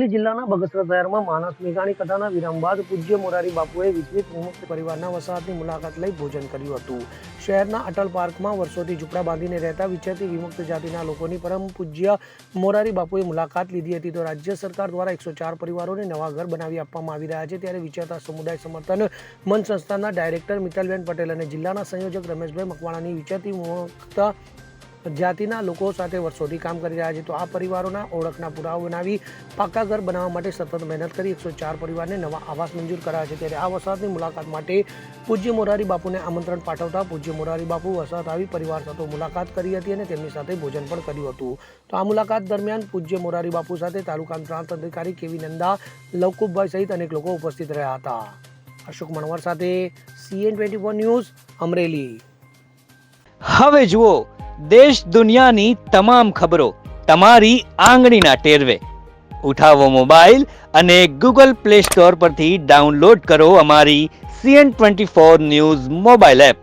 અમરેલી જિલ્લાના બગસરા શહેરમાં માનસ મેઘાણી કથાના વિરામ બાદ પૂજ્ય મોરારી બાપુએ વિસ્મિત વિમુક્ત પરિવારના વસાહતની મુલાકાત લઈ ભોજન કર્યું હતું. શહેરના અટલ પાર્કમાં વર્ષોથી ઝૂંપડા બાંધીને રહેતા વિચરતી વિમુક્ત જાતિના લોકોની પરમ પૂજ્ય મોરારી બાપુએ મુલાકાત લીધી હતી. તો રાજ્ય સરકાર દ્વારા 104 પરિવારોને નવા ઘર બનાવી આપવામાં આવી રહ્યા છે. ત્યારે વિચરતા સમુદાય સમર્થન મંચ સંસ્થાના ડાયરેક્ટર મિત્તલબેન પટેલ અને જિલ્લાના સંયોજક રમેશભાઈ મકવાણાની વિચરતી વિમુક્ત જાતિના લોકો સાથે વર્ષોથી કામ કરી રહ્યા છે. તો આ પરિવારોના ઓળખના પુરાવા બનાવી પાકા ઘર બનાવવા માટે સતત મહેનત કરી 104 પરિવારને નવા આવાસ મંજૂર કરાયા છે. ત્યારે આ વસાહતની મુલાકાત માટે પૂજ્ય મોરારી બાપુને આમંત્રણ પાઠવતા પૂજ્ય મોરારી બાપુ વસાહત આવી પરિવાર સાથે મુલાકાત કરી હતી અને તેમની સાથે ભોજન પણ કર્યું હતું. તો આ મુલાકાત દરમિયાન પૂજ્ય મોરારી બાપુ સાથે તાલુકા પ્રાંત અધિકારી કેવી નંદા, લવકુબભાઈ સહિત અનેક લોકો ઉપસ્થિત રહ્યા હતા. અશોક મણવર સાથે CN24 ન્યૂઝ અમરેલી. હવે જુઓ દેશ દુનિયાની તમામ ખબરો તમારી આંગળીના ટેરવે. ઉઠાવો મોબાઈલ અને Google Play Store પરથી ડાઉનલોડ કરો અમારી CN24 ન્યૂઝ મોબાઈલ એપ.